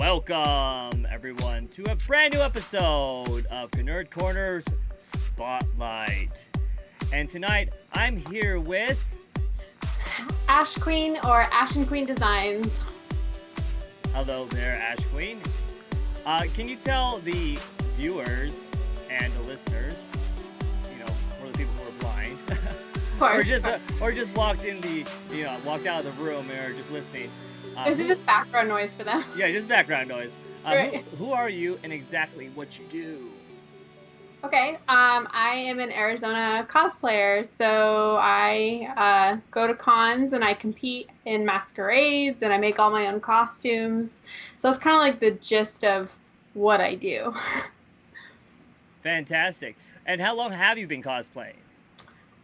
Welcome, everyone, to a brand new episode of GNERD Corner's Spotlight. And tonight, I'm here with... Ash Queen or AshenQueenDesigns. Hello there, Ash Queen. Can you tell the viewers and the listeners, for the people who are blind, Of course. or just walked walked out of the room and are just listening. This is just background noise for them. Yeah, just background noise. Right. Who are you and exactly what you do? Okay, I am an Arizona cosplayer, so I go to cons and I compete in masquerades and I make all my own costumes. So that's kind of like the gist of what I do. Fantastic. And how long have you been cosplaying?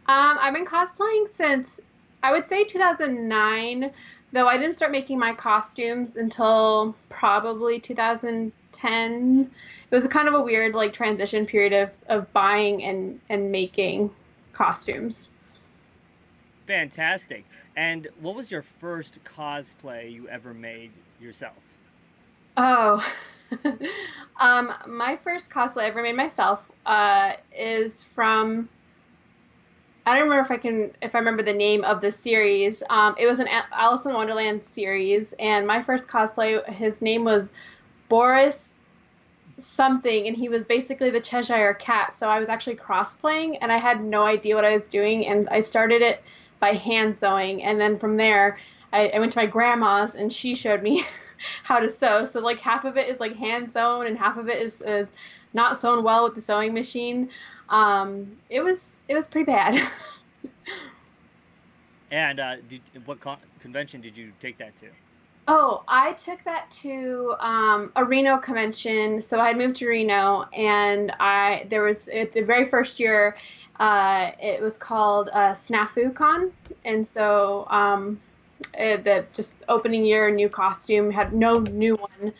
I've been cosplaying since, I would say 2009, though I didn't start making my costumes until probably 2010. It was kind of a weird transition period of buying and making costumes. Fantastic. And what was your first cosplay you ever made yourself? Oh, my first cosplay I ever made myself is from, I don't remember if I remember the name of the series. It was an Alice in Wonderland series, and my first cosplay, his name was Boris something, and he was basically the Cheshire Cat. So I was actually cross-playing, and I had no idea what I was doing, and I started it by hand sewing, and then from there, I went to my grandma's, and she showed me how to sew. So half of it is hand sewn, and half of it is not sewn well with the sewing machine. It was pretty bad. And what convention did you take that to? Oh, I took that to a Reno convention. So I had moved to Reno, and there was the very first year, it was called Snafu Con, and so the just opening year, new costume, had no new one.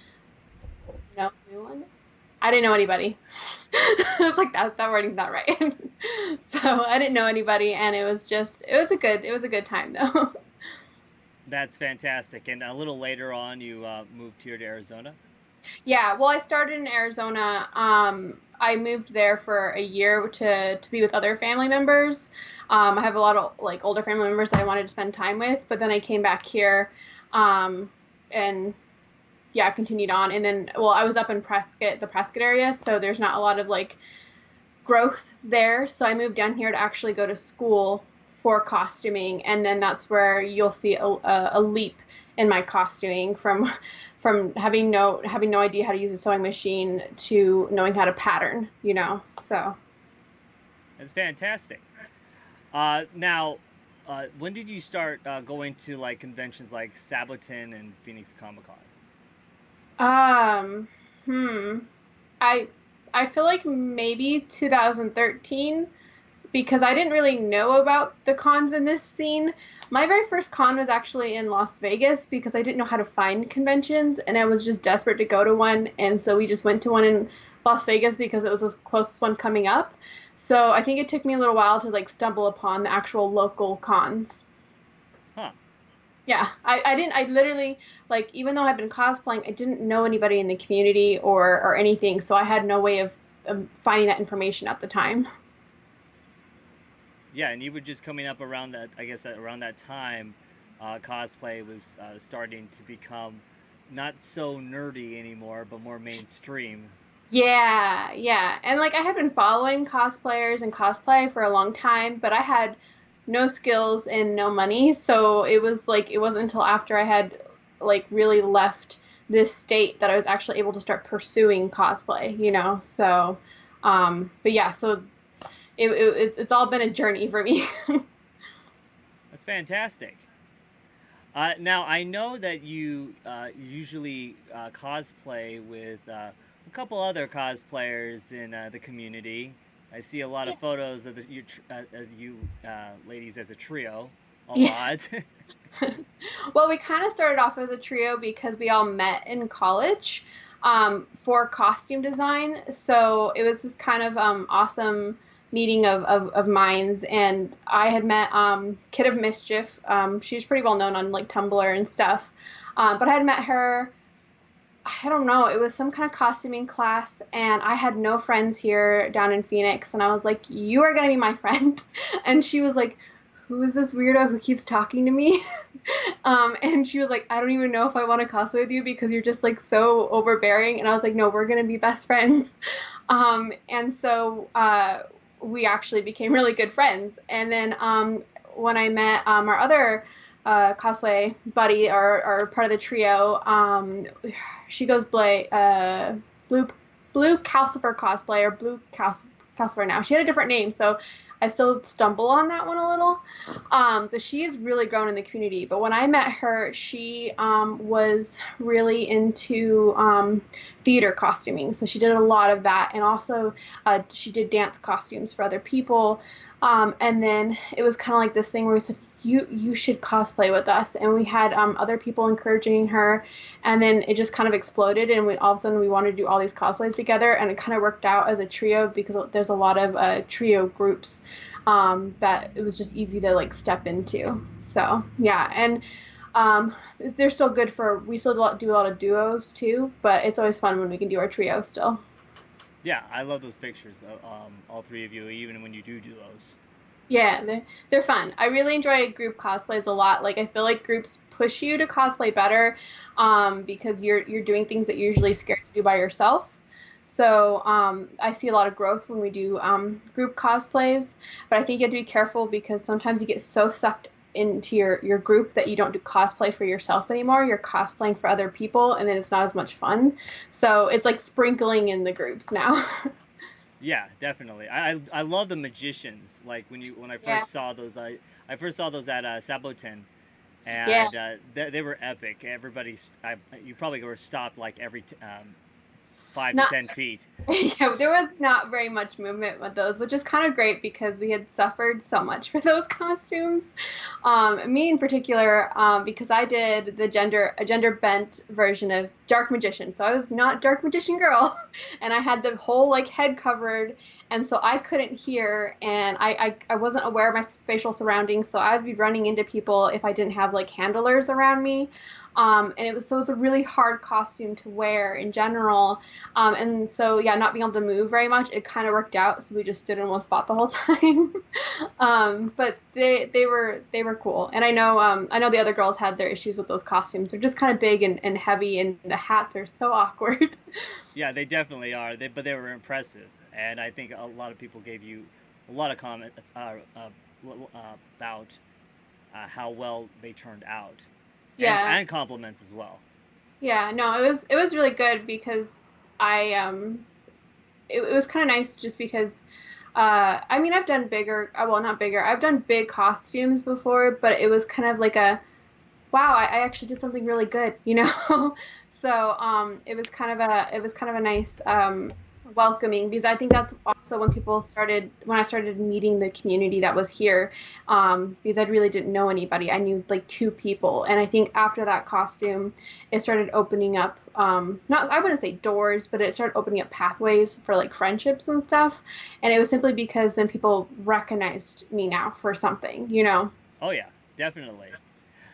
No new one. I didn't know anybody. I was like, that wording's not right. So I didn't know anybody, and it was a good time though. That's fantastic. And a little later on, you moved here to Arizona? Yeah, well, I started in Arizona. I moved there for a year to be with other family members. I have a lot of older family members that I wanted to spend time with, but then I came back here, and yeah, I continued on. And then, well, I was up in the Prescott area, so there's not a lot of growth there. So I moved down here to actually go to school for costuming, and then that's where you'll see a leap in my costuming from having no idea how to use a sewing machine to knowing how to pattern, so. That's fantastic. Now, when did you start going to conventions like Sabaton and Phoenix Comic-Con? I feel like maybe 2013, because I didn't really know about the cons in this scene. My very first con was actually in Las Vegas because I didn't know how to find conventions, and I was just desperate to go to one, and so we just went to one in Las Vegas because it was the closest one coming up. So I think it took me a little while to stumble upon the actual local cons. Huh. Yeah, I literally, even though I've been cosplaying, I didn't know anybody in the community or anything, so I had no way of finding that information at the time. Yeah, and you were just coming up around that, I guess that around that time, cosplay was starting to become not so nerdy anymore, but more mainstream. Yeah. And I had been following cosplayers and cosplay for a long time, but I had no skills and no money. So it was it wasn't until after I had really left this state that I was actually able to start pursuing cosplay, So, but yeah, so it's all been a journey for me. That's fantastic. Now, I know that you usually cosplay with a couple other cosplayers in the community. I see a lot of photos of you ladies as a trio a lot. Well, we kind of started off as a trio because we all met in college for costume design. So it was this kind of awesome meeting of minds, and I had met Kid of Mischief. She was pretty well known on Tumblr and stuff, but I had met her I don't know, it was some kind of costuming class, and I had no friends here down in Phoenix, and I was like, "You are gonna be my friend." And she was like, "Who is this weirdo who keeps talking to me?" And she was like, "I don't even know if I want to cosplay with you because you're just like so overbearing." And I was like, "No, we're gonna be best friends." And so we actually became really good friends. And then when I met our other cosplay buddy or part of the trio, she goes blue Calcifer cosplay or Calcifer now. She had a different name, so I still stumble on that one a little. But she has really grown in the community. But when I met her, she was really into theater costuming. So she did a lot of that. And also she did dance costumes for other people. And then it was kind of like this thing where we said, you should cosplay with us. And we had other people encouraging her. And then it just kind of exploded. And all of a sudden we wanted to do all these cosplays together. And it kind of worked out as a trio because there's a lot of trio groups that it was just easy to like step into. So yeah, and they're still good we still do a lot of duos too, but it's always fun when we can do our trio still. Yeah, I love those pictures. All three of you, even when you do duos. Yeah, they're fun. I really enjoy group cosplays a lot. Like I feel like groups push you to cosplay better because you're doing things that you're usually scared to do by yourself. So I see a lot of growth when we do group cosplays, but I think you have to be careful because sometimes you get so sucked into your group that you don't do cosplay for yourself anymore. You're cosplaying for other people, and then it's not as much fun. So it's like sprinkling in the groups now. Yeah, definitely. I love the magicians. Like when I Yeah, first saw those, I first saw those at Saboten, yeah. and they were epic. You probably were stopped like every 5 to 10 feet. Yeah, there was not very much movement with those, which is kind of great because we had suffered so much for those costumes. Me in particular, because I did a gender bent version of Dark Magician, so I was not Dark Magician girl, and I had the whole like head covered, and so I couldn't hear, and I wasn't aware of my spatial surroundings, so I'd be running into people if I didn't have like handlers around me. And it was a really hard costume to wear in general. And so yeah, not being able to move very much, it kind of worked out. So we just stood in one spot the whole time. But they were cool. And I know the other girls had their issues with those costumes. They're just kind of big and heavy, and the hats are so awkward. Yeah, they definitely are. But they were impressive, and I think a lot of people gave you a lot of comments about how well they turned out, Yeah, and compliments as well. yeah. No, it was really good because I it was kind of nice just because I mean I've done bigger well not bigger I've done big costumes before, but it was kind of like a wow, I actually did something really good, you know. So it was kind of a nice welcoming because I think that's also when I started meeting the community that was here, because I really didn't know anybody. I knew like two people, and I think after that costume, it started opening up not I wouldn't say doors, but it started opening up pathways for like friendships and stuff. And it was simply because then people recognized me now for something, you know. Oh yeah, definitely.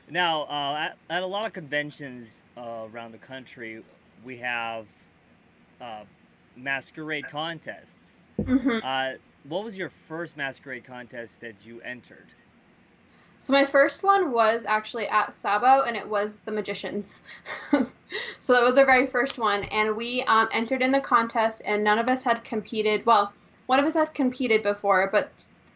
Now, at a lot of conventions around the country, we have uh, masquerade contests. Hmm. Uh, what was your first masquerade contest that you entered? So my first one was actually at Sabo, and it was the magicians. So that was our very first one, and we entered in the contest, and none of us had competed. Well, one of us had competed before, but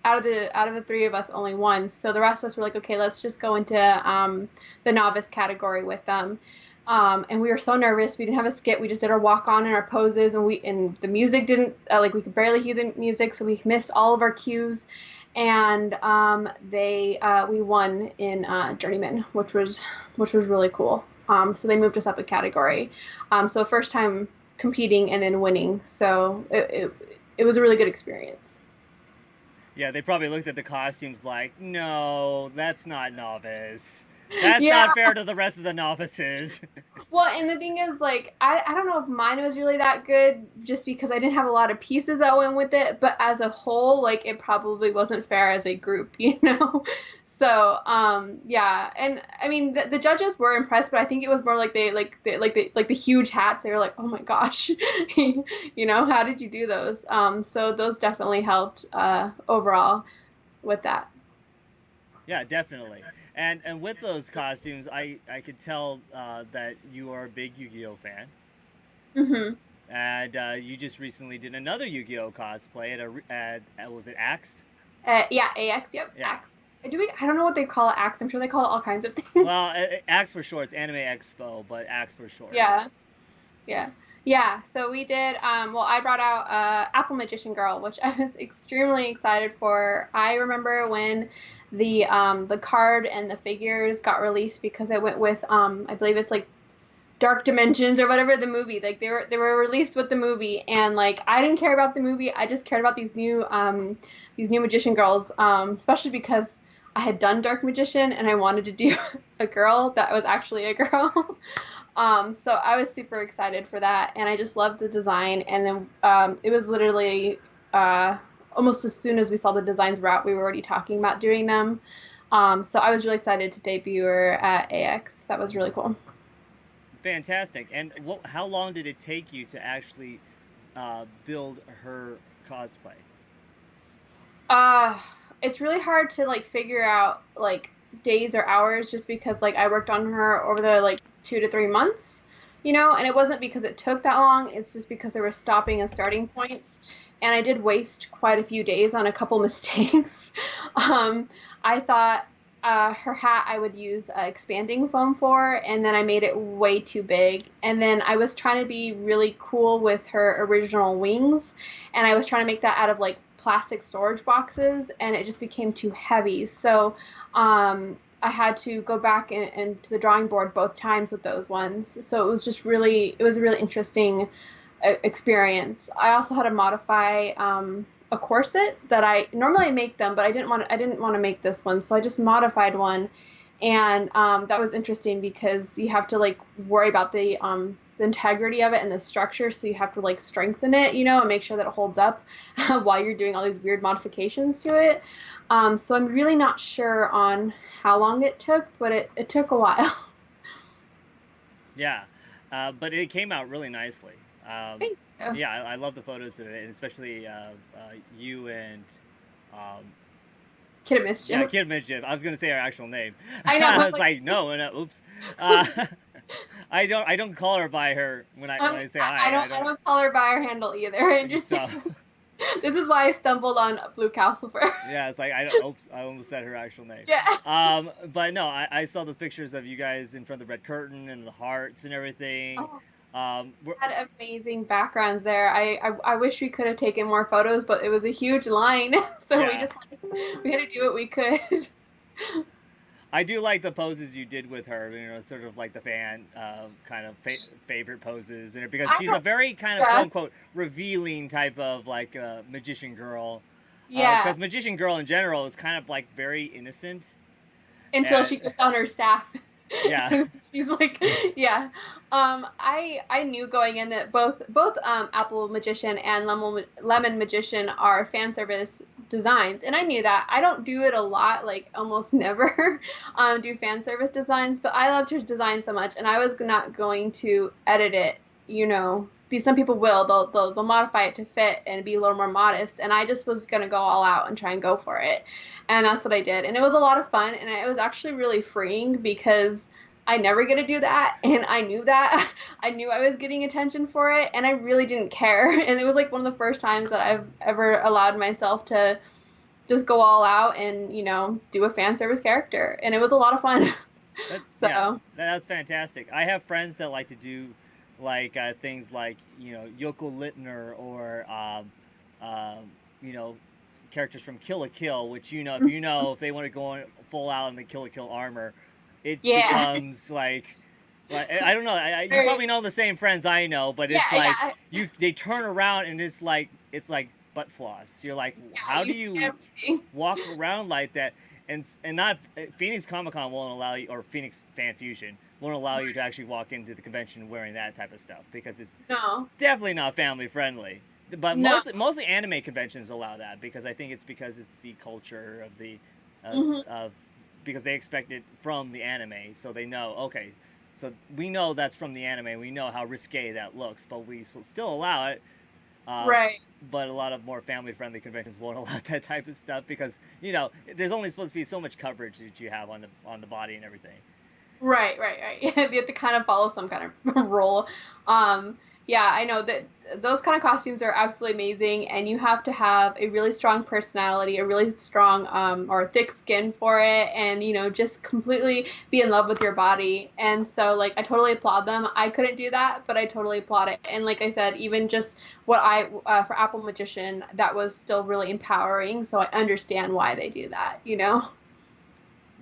out of the three of us, only one. So the rest of us were like, okay, let's just go into the novice category with them. And we were so nervous. We didn't have a skit. We just did our walk on and our poses, and the music didn't like we could barely hear the music, so we missed all of our cues. And they we won in journeyman, which was really cool. So they moved us up a category. So first time competing and then winning. So it was a really good experience. Yeah, they probably looked at the costumes like, no, that's not novice. That's Yeah. not fair to the rest of the novices. Well, and the thing is, like, I don't know if mine was really that good just because I didn't have a lot of pieces that went with it, but as a whole, like, it probably wasn't fair as a group, you know? So, yeah, and I mean the judges were impressed, but I think it was more like the huge hats. They were like, "Oh my gosh, how did you do those?" So those definitely helped overall with that. Yeah, definitely. And with those costumes, I could tell that you are a big Yu-Gi-Oh fan, Hmm. and you just recently did another Yu-Gi-Oh cosplay at was it Axe? Yeah, AX. Yep, Yeah. Axe. Do we? I don't know what they call it. Axe. I'm sure they call it all kinds of things. Well, Axe for short. It's Anime Expo, but Axe for short. Yeah. Yeah. Yeah. So we did, well, I brought out Apple Magician Girl, which I was extremely excited for. I remember when the card and the figures got released because I went with I believe it's like Dark Dimensions or whatever the movie. Like they were released with the movie, and like I didn't care about the movie. I just cared about these new magician girls, especially because I had done Dark Magician and I wanted to do a girl that was actually a girl. So I was super excited for that, and I just loved the design. And then it was literally uh, almost as soon as we saw the designs were out, we were already talking about doing them. So I was really excited to debut her at AX. That was really cool. Fantastic. And how long did it take you to actually build her cosplay? Uh, it's really hard to like figure out like days or hours just because like I worked on her over the like 2 to 3 months, and it wasn't because it took that long. It's just because there were stopping and starting points, and I did waste quite a few days on a couple mistakes. Um, I thought her hat I would use expanding foam for, and then I made it way too big. And then I was trying to be really cool with her original wings, and I was trying to make that out of like plastic storage boxes, and it just became too heavy. So I had to go back and to the drawing board both times with those ones. So it was a really interesting experience. I also had to modify a corset that I normally make them, but I didn't want to make this one, so I just modified one, and that was interesting because you have to like worry about the integrity of it and the structure, so you have to like strengthen it, and make sure that it holds up while you're doing all these weird modifications to it. So I'm really not sure on how long it took, but it took a while. Yeah, but it came out really nicely. Thank you. Yeah, I love the photos of it, and especially you and um, Kid of yeah, Mischief. Kid Midget. I was gonna say her actual name. I know. I I'm was like, like, no, no, oops. Uh, I don't call her by her when I say hi. I don't call her by her handle either. And just So this is why I stumbled on Blue Calcifer. yeah, it's like I don't. Oops, I almost said her actual name. Yeah. But no, I saw those pictures of you guys in front of the red curtain and the hearts and everything. Oh, We're, had amazing backgrounds there. I wish we could have taken more photos, but it was a huge line, so yeah, we had to do what we could. I do like the poses you did with her. Sort of like the fan kind of favorite poses, and because I she's a don't. very kind of quote Yeah. unquote revealing type of like magician girl. Yeah. Because magician girl in general is kind of like very innocent. Until And she gets on her staff. yeah, She's like, yeah. I knew going in that both Apple Magician and Lemon Magician are fan service designs, and I knew that. I don't do it a lot, like almost never do fan service designs, but I loved her design so much, and I was not going to edit it, Because some people will, they'll modify it to fit and be a little more modest, and I just was gonna go all out and try and go for it, and that's what I did, and it was a lot of fun, and it was actually really freeing because I never get to do that, and I knew that. I knew I was getting attention for it, and I really didn't care. And it was like one of the first times that I've ever allowed myself to just go all out and, do a fan service character, and it was a lot of fun. yeah, So, that's fantastic. I have friends that like to do like things like Yoko Littner or you know characters from Kill a Kill, which if they want to go on full out in the Kill a Kill armor, it yeah. becomes like I don't know. You probably know the same friends I know, but Yeah, it's like yeah. they turn around and it's like butt floss. You're like, Yeah, how do you see you everything. walk around like that? And not Phoenix Comic Con won't allow you, or Phoenix Fan Fusion won't allow you to actually walk into the convention wearing that type of stuff because it's No, definitely not family friendly. But no. mostly anime conventions allow that because I think it's because it's the culture of Hmm. of because they expect it from the anime, so they know, okay, so we know that's from the anime. We know how risque that looks, but we will still allow it. Uh, Right. but a lot of more family-friendly conventions won't allow that type of stuff because there's only supposed to be so much coverage that you have on the body and everything. Right, right, right. You have to kind of follow some kind of rule. Um, yeah, I know that those kind of costumes are absolutely amazing, and you have to have a really strong personality, a really strong or thick skin for it, and just completely be in love with your body. And so, like, I totally applaud them. I couldn't do that, but I totally applaud it. And like I said, even just what I for Apple Magician, that was still really empowering. So I understand why they do that.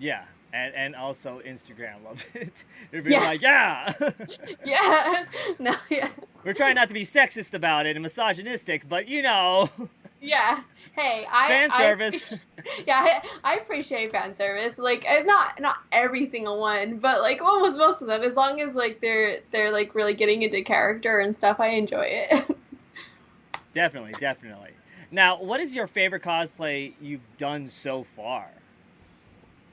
Yeah, and also Instagram loves it. They're being Yeah, like, yeah, yeah, no, yeah. we're trying not to be sexist about it and misogynistic, but Yeah. Hey, fan service. yeah, I appreciate fan service. Like, not every single one, but like almost most of them. As long as like they're like really getting into character and stuff, I enjoy it. Definitely, definitely. Now, what is your favorite cosplay you've done so far?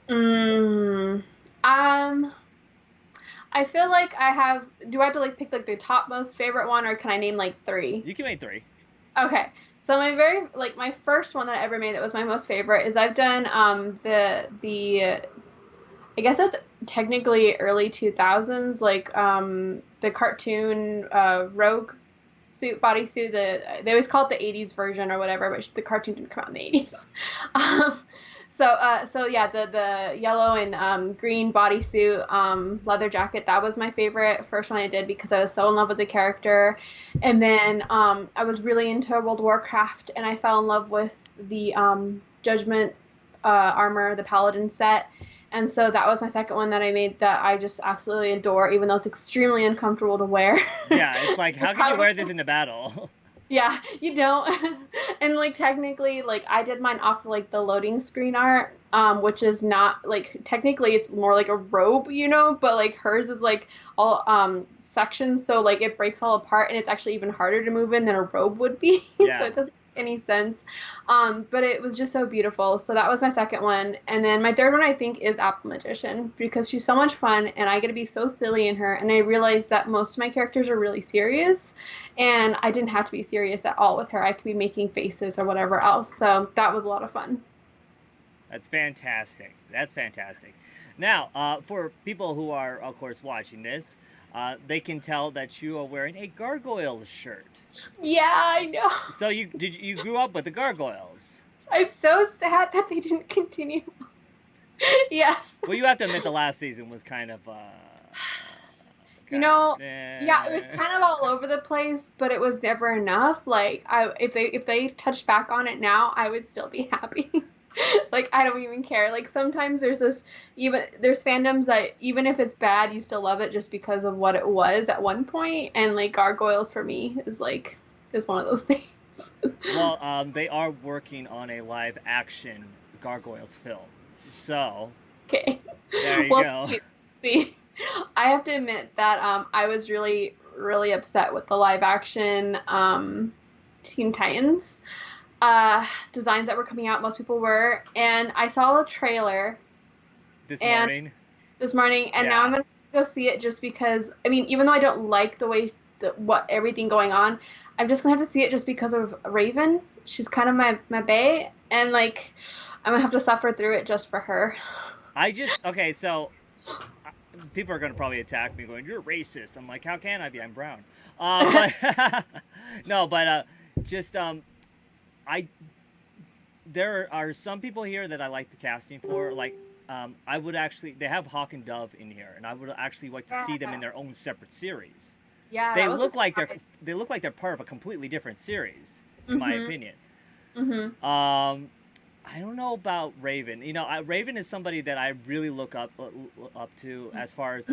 mm, I feel like I have. Do I have to like pick like the top most favorite one, or can I name like three? You can make three. Okay. So my first one that I ever made that was my most favorite is I've done the I guess that's technically early 2000s, like the cartoon Rogue suit bodysuit. They always call it the 80s version or whatever, but the cartoon didn't come out in the 80s. um, so yeah, the yellow and green bodysuit, leather jacket. That was my favorite first one I did because I was so in love with the character, and then I was really into World of Warcraft, and I fell in love with the Judgment armor, the Paladin set. And so that was my second one that I made that I just absolutely adore, even though it's extremely uncomfortable to wear. Yeah, it's like, how can you wear this into battle? Yeah, you don't. And like technically, like I did mine off of like the loading screen art, which is not like technically it's more like a robe, but like hers is like all sections, so like it breaks all apart and it's actually even harder to move in than a robe would be. So Yeah. it doesn't make any sense. But it was just so beautiful. So that was my second one. And then my third one I think is Apple Magician because she's so much fun and I get to be so silly in her. And I realized that most of my characters are really serious. And I didn't have to be serious at all with her. I could be making faces or whatever else. So that was a lot of fun. That's fantastic. That's fantastic. Now, for people who are, of course, watching this, they can tell that you are wearing a gargoyle shirt. Yeah, I know. So you grew up with the gargoyles? I'm so sad that they didn't continue. Yes. Well, you have to admit the last season was kind of. Yeah, it was kind of all over the place, but it was never enough. Like, if they touched back on it now, I would still be happy. Like, I don't even care. Like, sometimes there's fandoms that even if it's bad, you still love it just because of what it was at one point. And like Gargoyles for me is one of those things. Well, they are working on a live action Gargoyles film, so Okay. there you Well, go. see, I have to admit that I was really, really upset with the live action Teen Titans designs that were coming out. Most people were, and I saw a trailer This and morning. this morning, and now I'm Yeah. gonna go see it just because. I mean, even though I don't like the way what everything going on, I'm just gonna have to see it just because of Raven. She's kind of my bae, and like I'm gonna have to suffer through it just for her. Okay, so people are going to probably attack me going, you're racist. I'm like, how can I be? I'm brown. But no, but just I there are some people here that I like the casting for. Like, I would actually, they have Hawk and Dove in here, and I would actually like to see them in their own separate series. Yeah, They that was a look like surprise. they look like they're part of a completely different series, in my opinion. Mm-hmm. I don't know about Raven. Raven is somebody that I really look up to as far as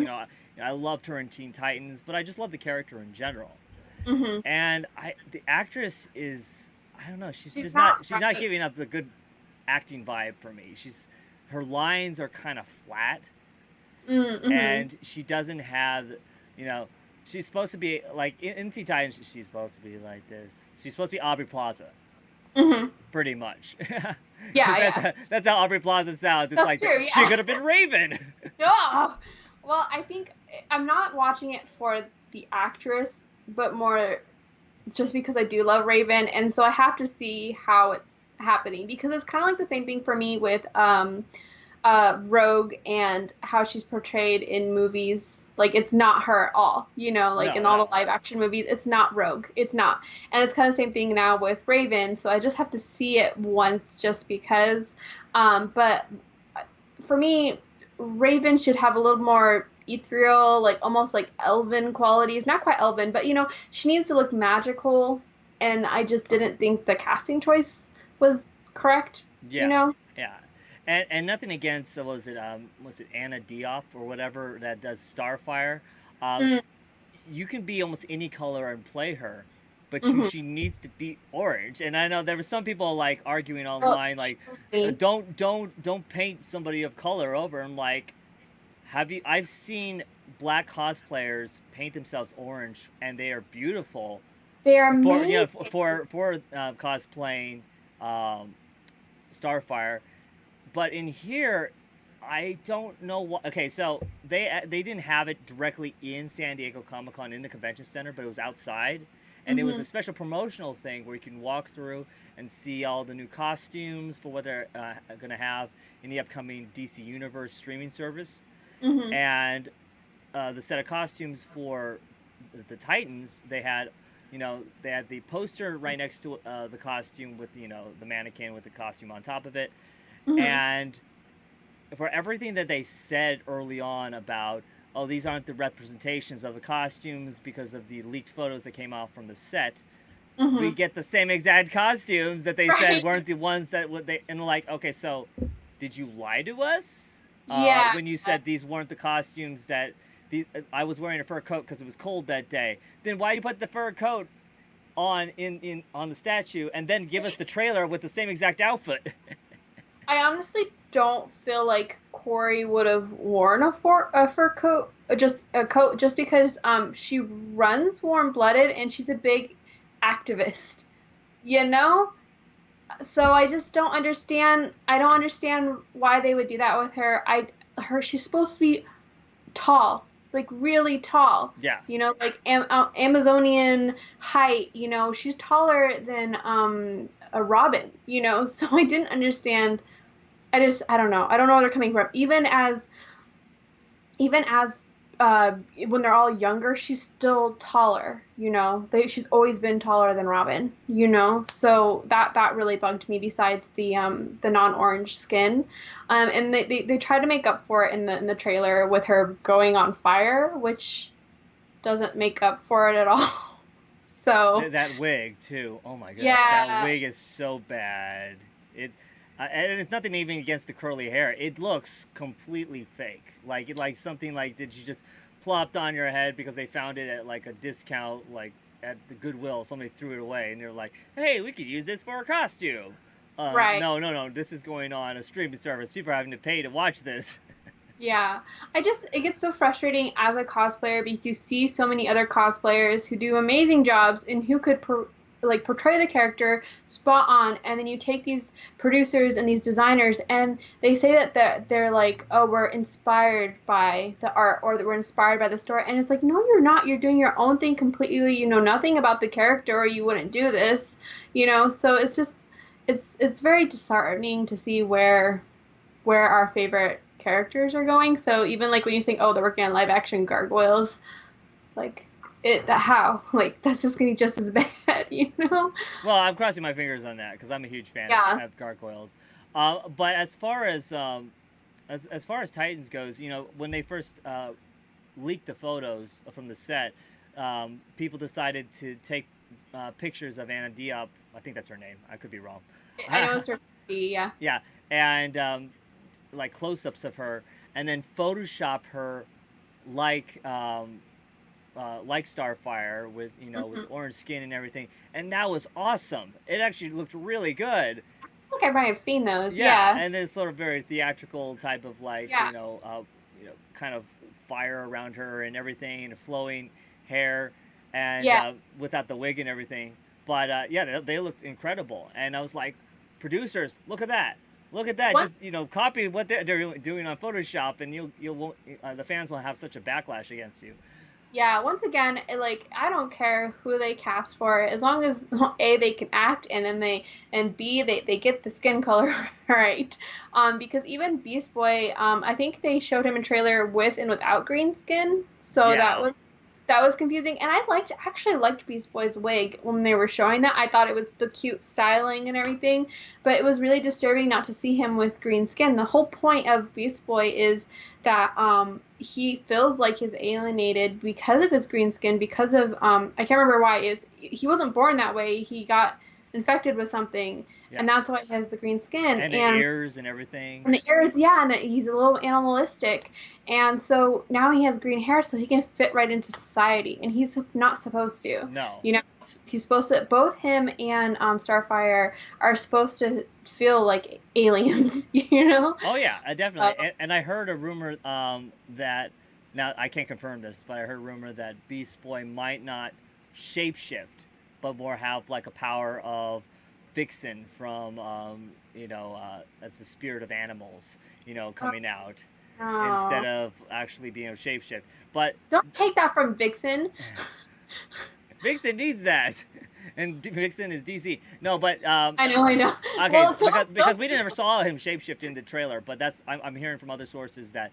I loved her in Teen Titans, but I just love the character in general. Mm-hmm. And the actress is, I don't know, she's She's just not she's not right. giving up the good acting vibe for me. Her lines are kind of flat, Mm-hmm. and she doesn't have, she's supposed to be like in Teen Titans. She's supposed to be like this. She's supposed to be Aubrey Plaza. Hmm. pretty much. Because Yeah, yeah. that's how Aubrey Plaza sounds. It's That's like true. she Yeah. could have been Raven. Oh, well, I think I'm not watching it for the actress, but more just because I do love Raven, and so I have to see how it's happening because it's kind of like the same thing for me with Rogue and how she's portrayed in movies. Like it's not her at all, like in No, all the no. live action movies, it's not Rogue. It's not. And it's kind of the same thing now with Raven, so I just have to see it once just because. But for me, Raven should have a little more ethereal, like almost like elven qualities. Not quite elven, but she needs to look magical. And I just didn't think the casting choice was correct, you Yeah, know? yeah. And nothing against was it Anna Diop or whatever that does Starfire. Um, Mm, you can be almost any color and play her, but hmm. she needs to be orange. And I know there were some people like arguing Well, online like, truly, don't paint somebody of color over. I'm like, have you? I've seen black cosplayers paint themselves orange, and they are beautiful they're for amazing. cosplaying um, Starfire. But in here, I don't know what. Okay, so they didn't have it directly in San Diego Comic Con in the convention center, but it was outside, and it was Hmm. a special promotional thing where you can walk through and see all the new costumes for what they're going to have in the upcoming DC Universe streaming service, Hmm. and the set of costumes for the Titans. They had the poster right next to the costume with the mannequin with the costume on top of it, Hmm. and for everything that they said early on about, oh, these aren't the representations of the costumes because of the leaked photos that came out from the set, we Hmm. get the same exact costumes that they said Right. weren't the ones that would they and like, okay, so did you lie to us Yeah. when you said these weren't the costumes that I was wearing a fur coat because it was cold that day? Then why you put the fur coat on in on the statue and then give us the trailer with the same exact outfit? I honestly don't feel like Corey would have worn a fur coat, just a coat, just because she runs warm blooded and she's a big activist, you know? So I just don't understand. I don't understand why they would do that with her. She's supposed to be tall, like really tall, Yeah. like Amazonian height, she's taller than a robin, so I didn't understand. I don't know. I don't know where they're coming from. Even as when they're all younger, she's still taller, she's always been taller than Robin, so that really bugged me besides the non-orange skin. And they try to make up for it in the trailer with her going on fire, which doesn't make up for it at all. So That wig too. Oh my goodness, that yeah, wig is so bad. It's and it's nothing even against the curly hair. It looks completely fake. Like something like that you just plopped on your head because they found it at like a discount, like at the Goodwill. Somebody threw it away, and they're like, "Hey, we could use this for a costume." right. No, no, no. This is going on a streaming service. People are having to pay to watch this. Yeah, it gets so frustrating as a cosplayer because you see so many other cosplayers who do amazing jobs and who could like portray the character spot on, and then you take these producers and these designers and they say that they're like, oh, we're inspired by the art or that we're inspired by the story, and it's like, no, you're not. You're doing your own thing completely. You know nothing about the character, or you wouldn't do this. So it's just it's very disheartening to see where our favorite characters are going. So even like when you think, oh, they're working on live action gargoyles, like how? Like that's just gonna be just as bad, Well, I'm crossing my fingers on that because I'm a huge fan Yeah. of gargoyles. But as far as Titans goes, when they first leaked the photos from the set, people decided to take pictures of Anna Diop. I think that's her name. I could be wrong. I know it's sort of yeah. Yeah, and like close-ups of her, and then Photoshop her like like Starfire with with Hmm. orange skin and everything, and that was awesome. It actually looked really good. I think I might have seen those. Yeah, Yeah. and then sort of very theatrical type of like Yeah. kind of fire around her and everything, and flowing hair, and Yeah. without the wig and everything. But yeah, they looked incredible, and I was like, producers, look at that, One just copy what they're doing on Photoshop, and you'll won't, the fans won't have such a backlash against you. Yeah, once again, like I don't care who they cast for it, as long as A, they can act, and then and B, they get the skin color right. Because even Beast Boy, I think they showed him in trailer with and without green skin, so Yeah, that was confusing. And I actually liked Beast Boy's wig when they were showing that. I thought it was the cute styling and everything, but it was really disturbing not to see him with green skin. The whole point of Beast Boy is that he feels like he's alienated because of his green skin, because of I can't remember why. He wasn't born that way. He got infected with something, yeah, and that's why he has the green skin. and the ears and everything. And the ears, yeah, and that he's a little animalistic. And so now he has green hair so he can fit right into society. And he's not supposed to. No. You know, he's supposed to, both him and Starfire are supposed to feel like aliens, you know? Oh yeah, I definitely. And I heard a rumor that, now I can't confirm this, but I heard a rumor that Beast Boy might not shapeshift, but more have like a power of Vixen from that's the spirit of animals, coming out instead Oh. of actually being a shapeshift. But Don't take that from Vixen. Vixen needs that, and Vixen is DC. No, but I know. okay, Well, it's because also, we never saw him shapeshift in the trailer, but I'm hearing from other sources that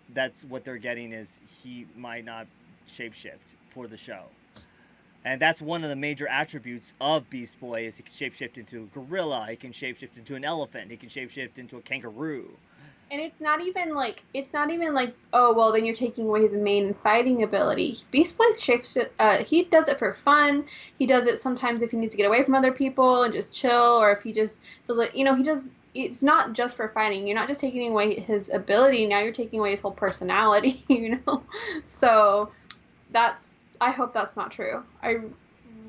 that's what they're getting, is he might not shapeshift for the show. And that's one of the major attributes of Beast Boy, is he can shapeshift into a gorilla, he can shapeshift into an elephant, he can shapeshift into a kangaroo. and it's not even like, oh well, then you're taking away his main fighting ability. Beast Boy's shapes, he does it for fun. He does it sometimes if he needs to get away from other people and just chill, or if he just feels like, he does. It's not just for fighting. You're not just taking away his ability. Now you're taking away his whole personality. So that's. I hope that's not true. I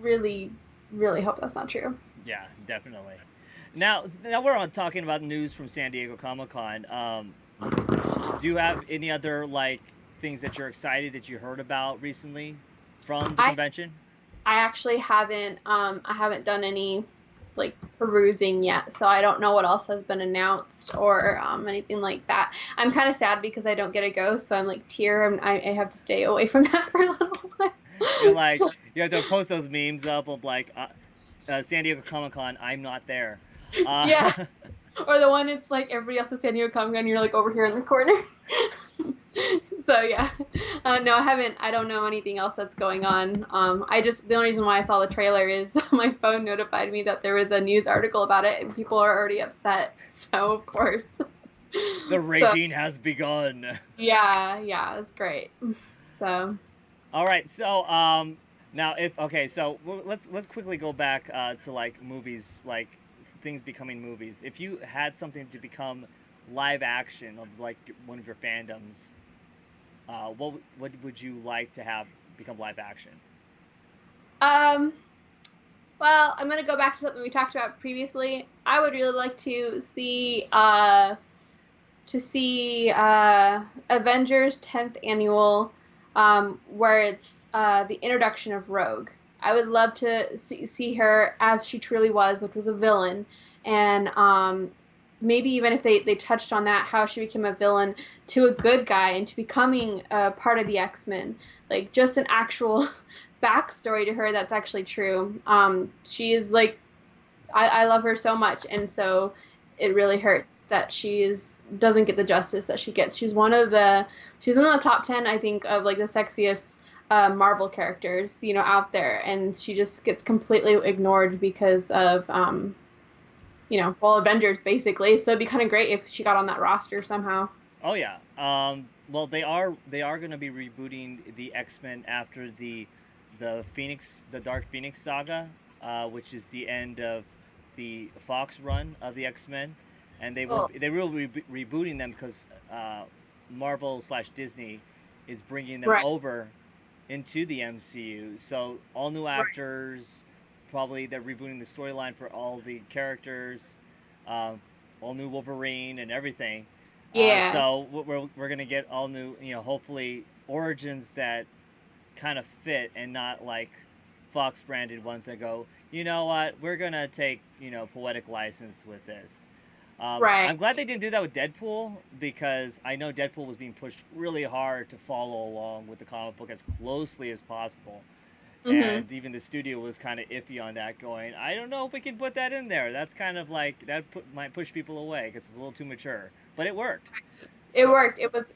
really, really hope that's not true. Yeah, definitely. Now we're on talking about news from San Diego Comic Con. Do you have any other like things that you're excited that you heard about recently from the I convention? I actually haven't I haven't done any like perusing yet, so I don't know what else has been announced or anything like that. I'm kind of sad because I don't get to go, so I'm like I have to stay away from that for a little while. You're like, So, you have to post those memes up of like San Diego Comic Con, I'm not there. Uh, yeah, or the one it's like everybody else is San Diego Comic Con, you're like over here in the corner. So yeah, no, I haven't. I don't know anything else that's going on. The only reason why I saw the trailer is my phone notified me that there was a news article about it, and people are already upset. So of course. the So raging has begun. yeah, it's great. So All right, so now if okay, so let's quickly go back to like movies, like things becoming movies. If you had something to become live action of like one of your fandoms, what would you like to have become live action? um, well, I'm gonna go back to something we talked about previously. I would really like to see Avengers 10th annual, where it's the introduction of Rogue. I would love to see her as she truly was, which was a villain, and maybe even if they touched on that, how she became a villain to a good guy and to becoming part of the X-Men, like just an actual backstory to her that's actually true. She is like I love her so much, and so it really hurts that doesn't get the justice that she gets. She's in the top 10, I think, of like the sexiest Marvel characters, out there, and she just gets completely ignored because of well, Avengers basically. So it'd be kind of great if she got on that roster somehow. Oh yeah. Well, they are going to be rebooting the X-Men after the Dark Phoenix saga, which is the end of the Fox run of the X-Men, and Oh, they will be rebooting them because Marvel/Disney is bringing them right, over into the MCU. So all new right. actors, probably they're rebooting the storyline for all the characters, uh, all new Wolverine and everything. Yeah. So we're gonna get all new, hopefully origins that kind of fit and not like Fox branded ones that go, you know what, we're gonna take, poetic license with this. Right. I'm glad they didn't do that with Deadpool, because I know Deadpool was being pushed really hard to follow along with the comic book as closely as possible. Mm-hmm. And even the studio was kind of iffy on that, going, I don't know if we can put that in there. That's kind of like, might push people away because it's a little too mature. But it worked. It So, worked. It was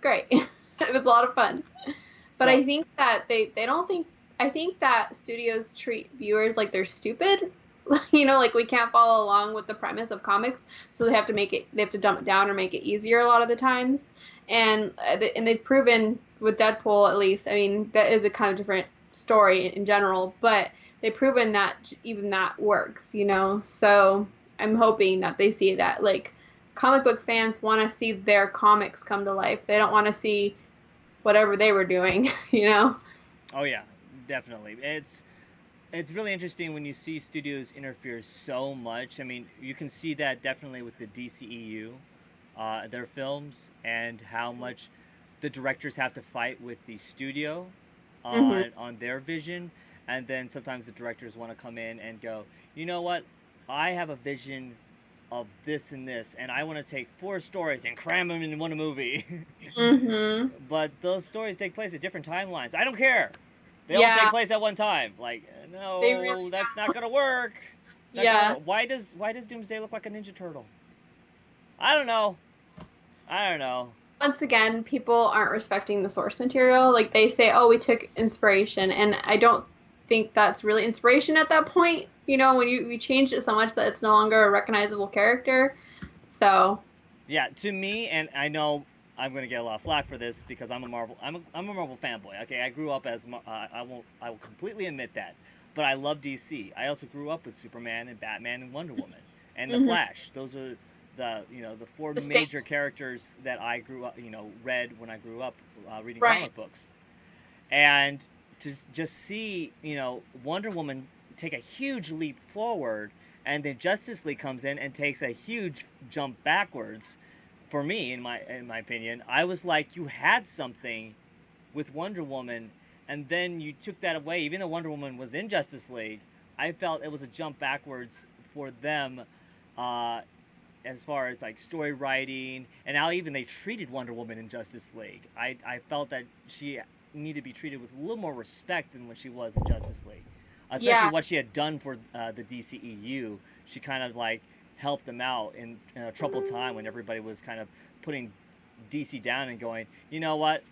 great. It was a lot of fun. But so I think that they don't think I think that studios treat viewers like they're stupid. Like we can't follow along with the premise of comics, so they have to dumb it down or make it easier a lot of the times. And they've proven with Deadpool at least. I mean, that is a kind of different story in general, but they've proven that even that works. So I'm hoping that they see that like comic book fans want to see their comics come to life. They don't want to see whatever they were doing. oh yeah, definitely. It's really interesting when you see studios interfere so much. I mean, you can see that definitely with the DCEU, their films, and how much the directors have to fight with the studio Hmm. on their vision, and then sometimes the directors want to come in and go, you know what, I have a vision of this and this, and I want to take 4 stories and cram them in one movie. Hmm. But those stories take place at different timelines. I don't care. They all take Yeah, place at one time. Like, they really no, that's not gonna work. It's not gonna yeah. work. Why does Doomsday look like a Ninja Turtle? I don't know. I don't know. Once again, people aren't respecting the source material. Like they say, "Oh, we took inspiration," and I don't think that's really inspiration at that point. When you changed it so much that it's no longer a recognizable character. So, Yeah, to me, and I know I'm gonna get a lot of flack for this because I'm a Marvel fanboy. Okay, I grew up as I will completely admit that. But I love DC. I also grew up with Superman and Batman and Wonder Woman and the hmm Flash. Those are the four the major staple, characters that I grew up read when I grew up reading right? comic books. And to just see Wonder Woman take a huge leap forward, and then Justice League comes in and takes a huge jump backwards. For me, in my opinion, I was like, you had something with Wonder Woman, and then you took that away. Even though Wonder Woman was in Justice League, I felt it was a jump backwards for them, uh, as far as like story writing and how even they treated Wonder Woman in Justice League. I felt that she needed to be treated with a little more respect than what she was in Justice League, especially Yeah, what she had done for the DCEU. She kind of like helped them out in a troubled time when everybody was kind of putting DC down and going, you know what,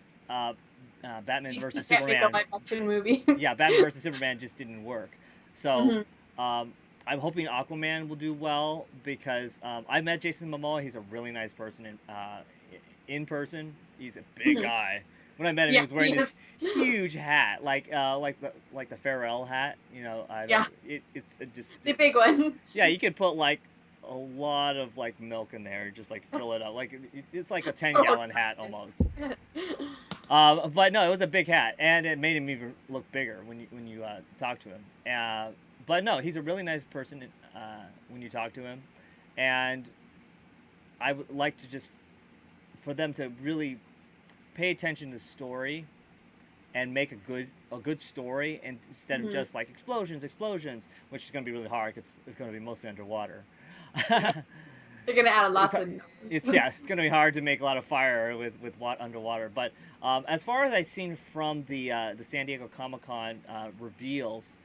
Batman DC versus can't make a Superman, live action movie. yeah, Batman versus Superman just didn't work. So Hmm. um, I'm hoping Aquaman will do well because I met Jason Momoa. He's a really nice person in person. He's a big Hmm. guy. When I met him, he Yeah, was wearing yes. this huge hat, like the Pharrell hat. I don't. Yeah, It's just the just big one. yeah. You could put like a lot of like milk in there, just like fill it up. Like it's like a 10-gallon hat almost. But no, it was a big hat, and it made him even look bigger when you talk to him. But no, he's a really nice person when you talk to him, and I would like to just for them to really pay attention to the story and make a good story, and instead of Hmm. just like explosions, which is going to be really hard because it's going to be mostly underwater. Yeah, they're gonna add it's lots of it's noise. yeah, it's gonna be hard to make a lot of fire with underwater. But as far as I've seen from the San Diego Comic Con reveals,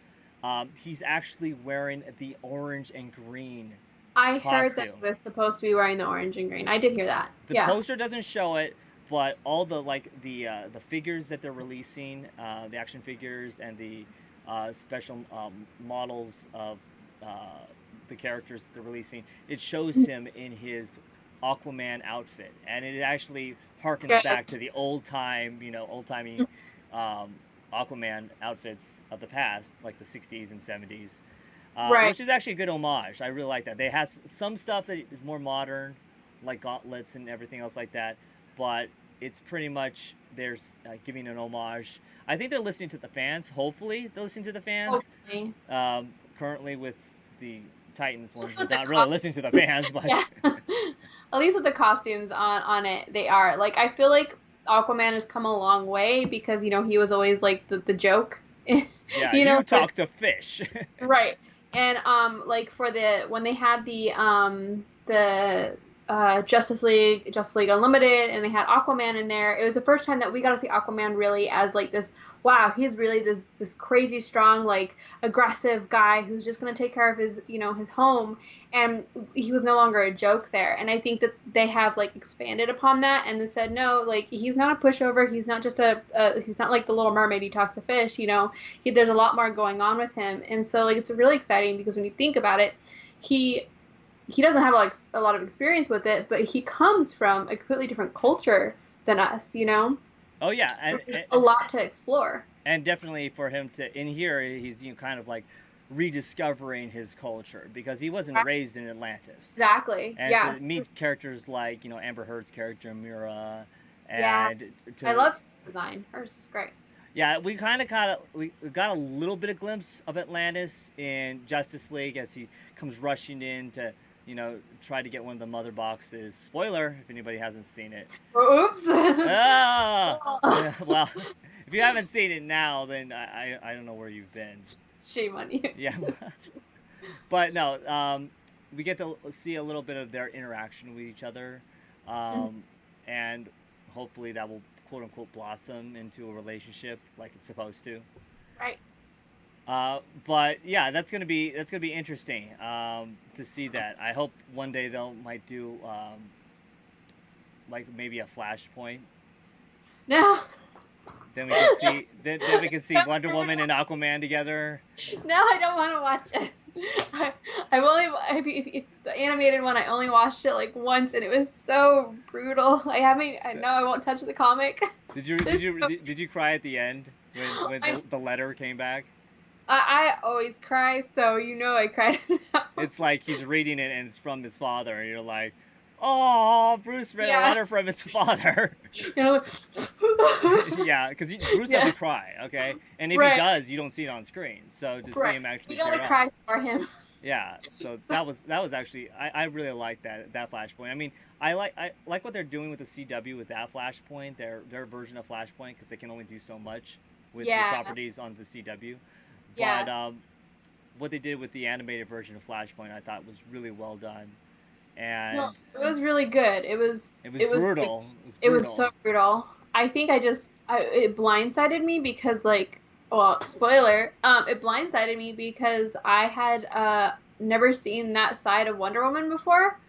he's actually wearing the orange and green I heard that costume. he was supposed to be wearing the orange and green. I did hear that. The Yeah. poster doesn't show it, but all the figures that they're releasing, the action figures and the special models of the characters that they're releasing, it shows him in his Aquaman outfit, and it actually harkens Good. back to the old timey Aquaman outfits of the past, like the '60s and '70s, Right. which is actually a good homage. I really like that. They had some stuff that is more modern, like gauntlets and everything else like that, but it's pretty much they're giving an homage. I think they're listening to the fans. Hopefully, they're listening to the fans. Hopefully. Currently, with the Titans At ones, least they're with the not really costumes. listening to the fans, but Yeah. At least with the costumes on it, they are. Like I feel like Aquaman has come a long way because he was always like the joke Yeah, you know, you talk to fish. right. And like for the when they had the Justice League Unlimited, and they had Aquaman in there, it was the first time that we got to see Aquaman really as like this, wow, he's really this crazy strong, like aggressive guy who's just going to take care of his, you know, his home, and he was no longer a joke there. And I think that they have like expanded upon that, and they said no, like he's not a pushover, he's not just he's not like the Little Mermaid, he talks to fish, you know, there's a lot more going on with him. And so like it's really exciting because when you think about it, he he doesn't have like a lot of experience with it, but he comes from a completely different culture than us, you know? Oh yeah, So there's a lot to explore. and definitely for him to in here, he's kind of like rediscovering his culture because he wasn't raised in Atlantis, Exactly. and to Yes. meet characters like Amber Heard's character Mira, Yeah. and I to love design. Hers is great. yeah, we kind of got a little bit of glimpse of Atlantis in Justice League as he comes rushing in to try to get one of the mother boxes. Spoiler if anybody hasn't seen it. Oops. Ah, well, if you haven't seen it now, then I don't know where you've been. Shame on you. Yeah, but no, we get to see a little bit of their interaction with each other, and hopefully that will quote unquote blossom into a relationship like it's supposed to. Right. But yeah, that's gonna be interesting to see that. I hope one day they'll might do like maybe a Flashpoint. No. Then we can see then we can see Wonder Woman and Aquaman together. No, I don't want to watch it. The animated one, I only watched it like once, and it was so brutal. I know I won't touch the comic. Did you cry at the end when the letter came back? I always cry, so I cried. It's like he's reading it and it's from his father, and you're like, oh, Bruce read a letter from his father. Like, yeah, because Bruce doesn't cry, okay? And if he does, you don't see it on screen. So to see him actually you gotta tear cry up. for him. Yeah, so that was actually I really like that Flashpoint. I mean, I like what they're doing with the CW with that Flashpoint, their version of Flashpoint, because they can only do so much with the properties on the CW. But what they did with the animated version of Flashpoint, I thought was really well done. And no, it was really good. It was brutal. It was so brutal. I think it blindsided me because spoiler, it blindsided me because I had never seen that side of Wonder Woman before.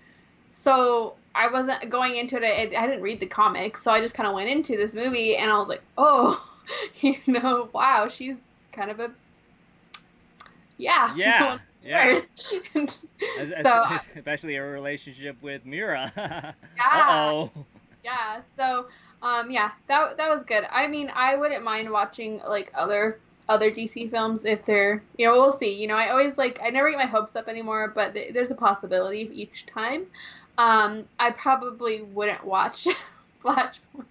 So I wasn't going into it. I didn't read the comics, so I just kind of went into this movie and I was like, oh, wow, she's kind of a yeah. So, especially her relationship with Mira. Yeah. Uh-oh. Yeah. So, that was good. I mean, I wouldn't mind watching like other DC films if they're, we'll see. I always I never get my hopes up anymore, but there's a possibility each time. I probably wouldn't watch Flashpoint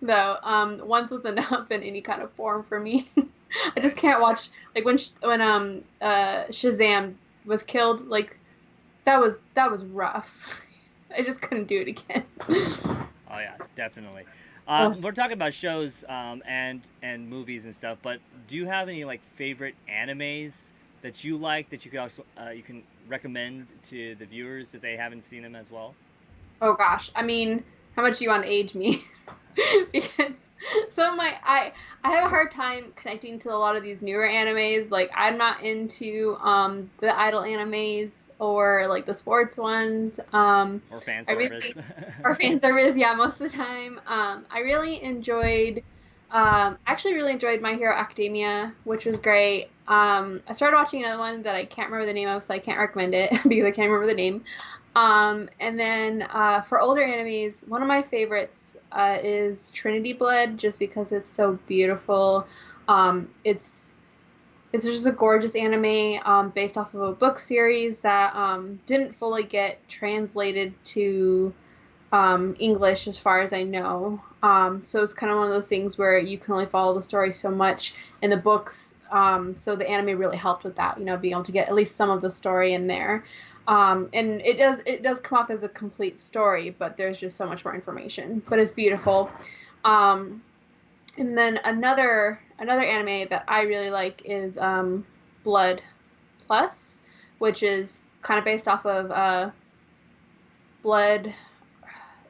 though. Once was enough in any kind of form for me. I just can't watch when Shazam was killed. Like that was rough. I just couldn't do it again. Oh yeah, definitely. We're talking about shows and movies and stuff, but do you have any favorite animes that you like that you could also you can recommend to the viewers if they haven't seen them as well? Oh gosh, I mean, how much do you want to age me? Because I have a hard time connecting to a lot of these newer animes. Like I'm not into the idol animes or the sports ones. Or fan service. Or fan service, yeah, most of the time. I really enjoyed actually really enjoyed My Hero Academia, which was great. I started watching another one that I can't remember the name of, so I can't recommend it because I can't remember the name. And then for older animes, one of my favorites is Trinity Blood, just because it's so beautiful. It's just a gorgeous anime based off of a book series that didn't fully get translated to English as far as I know. So it's kind of one of those things where you can only follow the story so much in the books. So the anime really helped with that, being able to get at least some of the story in there. And it does come off as a complete story, but there's just so much more information. But it's beautiful. And then another another anime that I really like is Blood Plus, which is kind of based off of Blood.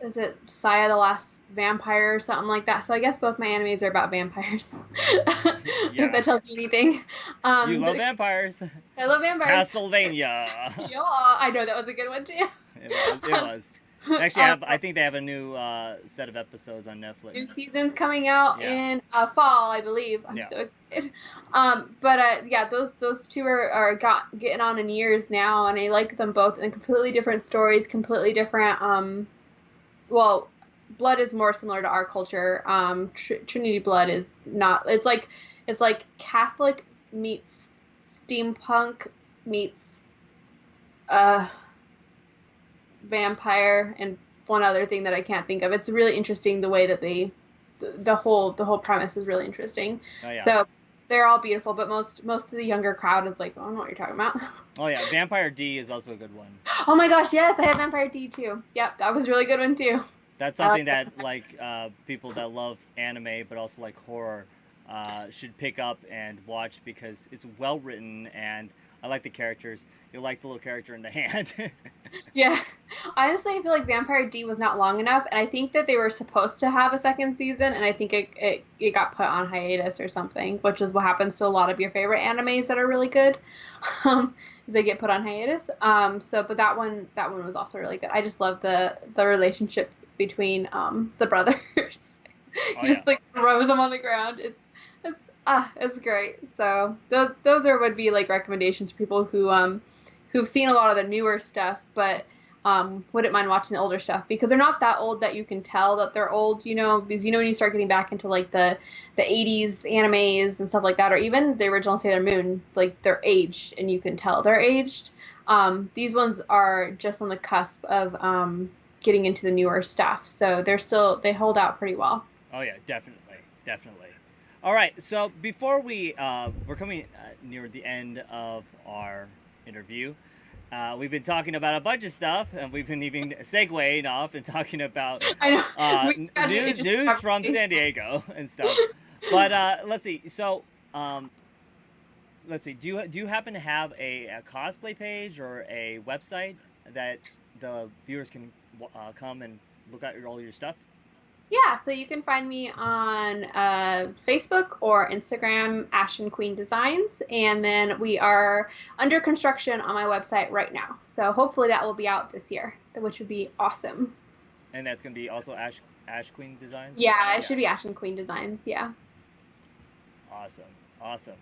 Is it Saya the Last Vampire or something like that? So I guess both my animes are about vampires. If Yeah. that tells you anything. You love vampires. I love vampires. Castlevania. Yeah, I know that was a good one too. It was. It was. They actually have. I think they have a new set of episodes on New Netflix. season's coming out Yeah. in fall, I believe. I'm Yeah. so excited. Yeah, those two are getting on in years now, and I like them both. And completely different stories, completely different. Well, Blood is more similar to our culture. Trinity Blood is not. It's like Catholic meets steampunk meets uh vampire and one other thing that I can't think of. It's really interesting the way that the whole premise is really interesting. Oh yeah. So they're all beautiful, but most of the younger crowd is like, oh, I don't know what you're talking about. Oh yeah. Vampire D is also a good one. Oh my gosh, yes, I have Vampire D too. Yep, that was a really good one too. That's something that like people that love anime but also like horror should pick up and watch because it's well written and I like the characters. You like the little character in the hand. Yeah. Honestly, I feel like Vampire D was not long enough, and I think that they were supposed to have a second season, and I think it got put on hiatus or something, which is what happens to a lot of your favorite animes that are really good. Is they get put on hiatus. But that one was also really good. I just love the relationship between the brothers. Oh, Just yeah. like throws them on the ground. It's great. So those would be like recommendations for people who've seen a lot of the newer stuff, but wouldn't mind watching the older stuff because they're not that old that you can tell that they're old, because when you start getting back into like the 80s animes and stuff like that, or even the original Sailor Moon, like they're aged and you can tell they're aged. These ones are just on the cusp of getting into the newer stuff, so they hold out pretty well. Oh yeah, definitely. All right, so before we're coming near the end of our interview. We've been talking about a bunch of stuff, and we've been even segueing off and talking about I know. news from San Diego and stuff. But let's see. So let's see. Do you happen to have a cosplay page or a website that the viewers can come and look at all your stuff? Yeah, so you can find me on Facebook or Instagram, AshenQueenDesigns, and then we are under construction on my website right now. So hopefully that will be out this year, which would be awesome. And that's going to be also Ash Queen Designs? Yeah, it should be AshenQueenDesigns, yeah. Awesome.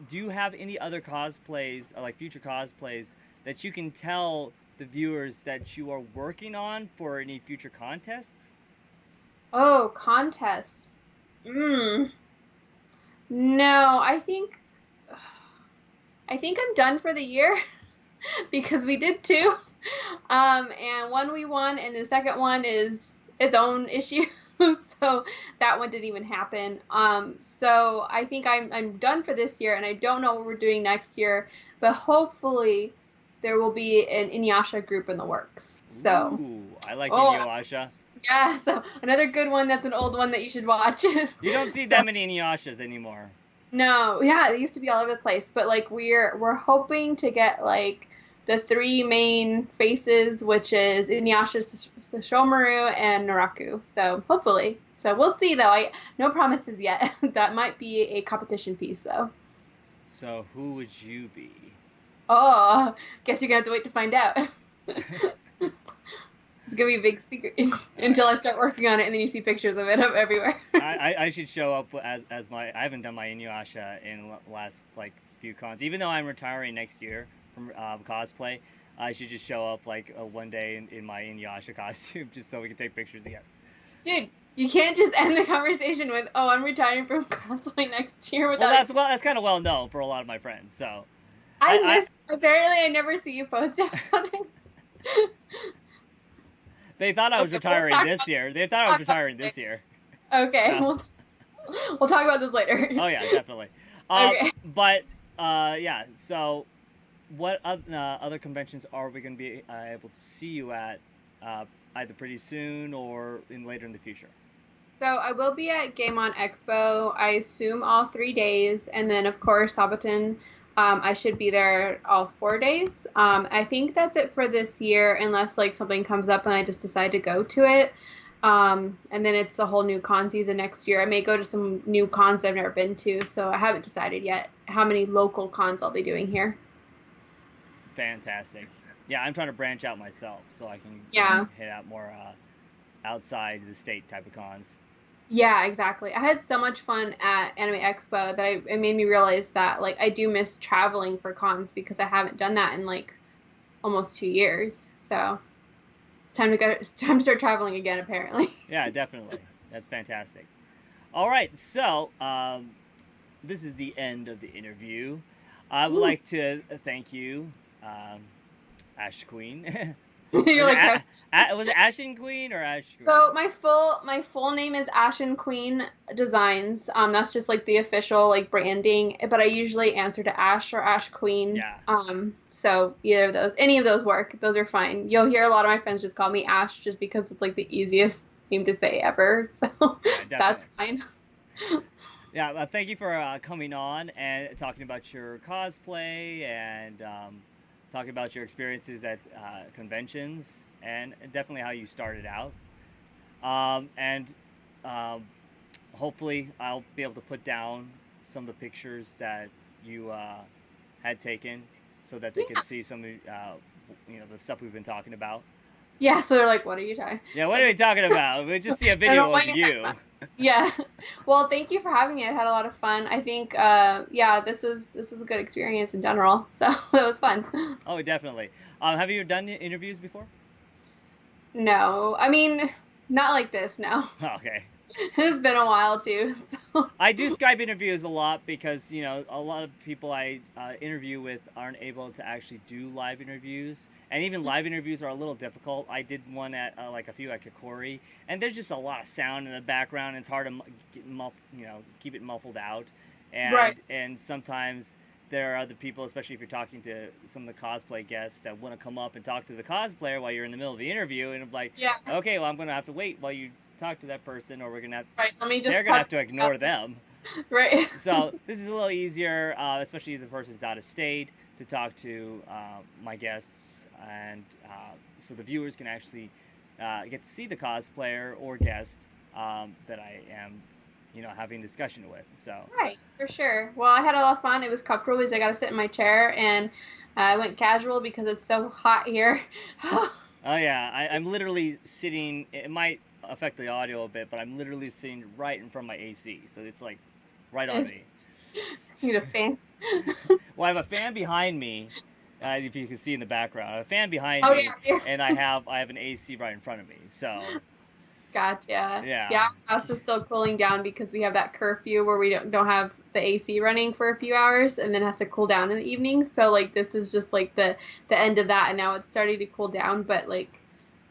Do you have any other cosplays, or like future cosplays, that you can tell the viewers that you are working on for any future contests? Oh, contests. No, I think I'm done for the year because we did two. And one we won, and the second one is its own issue. So that one didn't even happen. So I think I'm done for this year, and I don't know what we're doing next year, but hopefully there will be an Inuyasha group in the works. So Ooh, I like Inuyasha. Yeah, so another good one that's an old one that you should watch. You don't see that many Inuyashas anymore. No, yeah, they used to be all over the place, but like we're hoping to get like the three main faces, which is Inuyasha, Sesshomaru, and Naraku. So hopefully. So we'll see though. No promises yet. That might be a competition piece though. So who would you be? Oh, guess you're gonna have to wait to find out. It's gonna be a big secret until I start working on it, and then you see pictures of it up everywhere. I should show up as my. I haven't done my Inuyasha in the last like few cons. Even though I'm retiring next year from cosplay, I should just show up like one day in my Inuyasha costume just so we can take pictures again. Dude, you can't just end the conversation with, "Oh, I'm retiring from cosplay next year." Without that's kind of well known for a lot of my friends. So apparently I never see you post about it. They thought I was retiring this year. They thought I was retiring this year. Okay, So. we'll talk about this later. Oh yeah, definitely. Okay. But yeah. So, what other conventions are we going to be able to see you at, either pretty soon or later in the future? So I will be at Game On Expo, I assume all 3 days, and then of course Hobbiton. I should be there all 4 days. I think that's it for this year, unless like something comes up and I just decide to go to it. And then it's a whole new con season next year. I may go to some new cons I've never been to, so I haven't decided yet how many local cons I'll be doing here. Fantastic. Yeah, I'm trying to branch out myself so I can Yeah. hit out more outside the state type of cons. Yeah, exactly. I had so much fun at Anime Expo that it made me realize that like I do miss traveling for cons because I haven't done that in like almost 2 years. So it's time to go. It's time to start traveling again, apparently. Yeah, definitely. That's fantastic. All right, so this is the end of the interview. I would Ooh. like to thank you, Ash Queen. You're like, Was it Ashen Queen or Ash Queen? so my full name is AshenQueenDesigns. That's just like the official like branding, but I usually answer to Ash or Ash Queen. Yeah. So either of those, any of those work. Those are fine. You'll hear a lot of my friends just call me Ash just because it's like the easiest name to say ever. So Yeah, that's fine. Yeah, thank you for coming on and talking about your cosplay and talking about your experiences at conventions and definitely how you started out. And hopefully I'll be able to put down some of the pictures that you had taken so that they could see some of the stuff we've been talking about. Yeah, so they're like, what are you talking? Yeah, what are we talking about? We just see a I don't video know what of you're you. talking about. Yeah. Well, thank you for having me. I had a lot of fun. I think yeah, this is a good experience in general. So it was fun. Oh, definitely. Have you done interviews before? No. I mean, not like this, no. Okay. It's been a while too. So I do Skype interviews a lot because, a lot of people I interview with aren't able to actually do live interviews. And even live interviews are a little difficult. I did one at like a few at Kokori, and there's just a lot of sound in the background. It's hard to keep it muffled out. And, Right. And sometimes there are other people, especially if you're talking to some of the cosplay guests, that want to come up and talk to the cosplayer while you're in the middle of the interview. And I'm like, yeah. okay, well, I'm going to have to wait while you talk to that person, or we're gonna Right. Let me just they're gonna have cut to ignore them. Right. So this is a little easier, especially if the person's out of state, to talk to my guests, and so the viewers can actually get to see the cosplayer or guest that I am, having discussion with. So Right, for sure. Well, I had a lot of fun. It was comfortable because I got to sit in my chair, and I went casual because it's so hot here. oh yeah, I'm literally sitting. It might affect the audio a bit, but I'm literally sitting right in front of my AC, so it's like right on me. Need a fan. Well, I have a fan behind me, if you can see in the background. I have a fan behind Oh me, yeah. and I have an AC right in front of me. So Gotcha. Yeah. Yeah, our house is still cooling down because we have that curfew where we don't have the AC running for a few hours and then it has to cool down in the evening. So like this is just like the end of that, and now it's starting to cool down, but like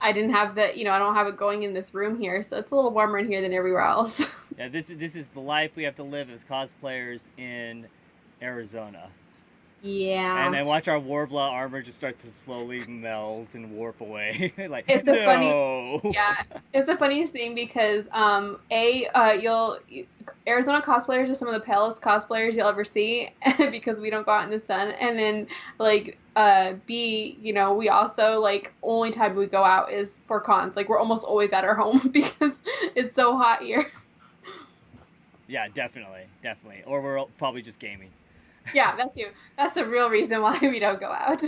I didn't have I don't have it going in this room here, so it's a little warmer in here than everywhere else. yeah, this is the life we have to live as cosplayers in Arizona. Yeah. And then watch our Warbler armor just starts to slowly melt and warp away. Like, It's no. a funny, yeah, it's a funny thing because Arizona cosplayers are some of the palest cosplayers you'll ever see because we don't go out in the sun, and then like B, we also like only time we go out is for cons. Like we're almost always at our home because it's so hot here. Yeah, definitely. Or we're probably just gaming. Yeah, that's the real reason why we don't go out.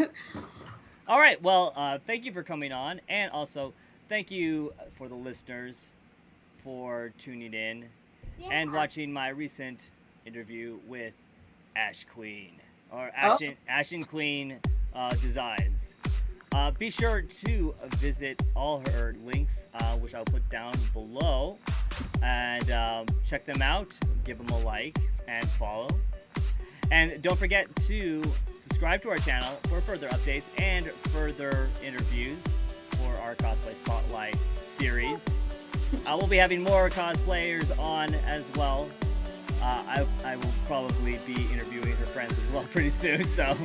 All right. Well, thank you for coming on, and also thank you for the listeners for tuning in and watching my recent interview with Ash Queen, or Ashen Queen Designs. Be sure to visit all her links, which I'll put down below, and check them out. Give them a like and follow. And don't forget to subscribe to our channel for further updates and further interviews for our Cosplay Spotlight series. We'll be having more cosplayers on as well. I will probably be interviewing her friends as well pretty soon, so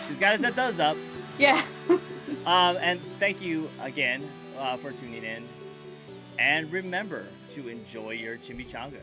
just gotta set those up. Yeah. And thank you again for tuning in. And remember to enjoy your chimichanga.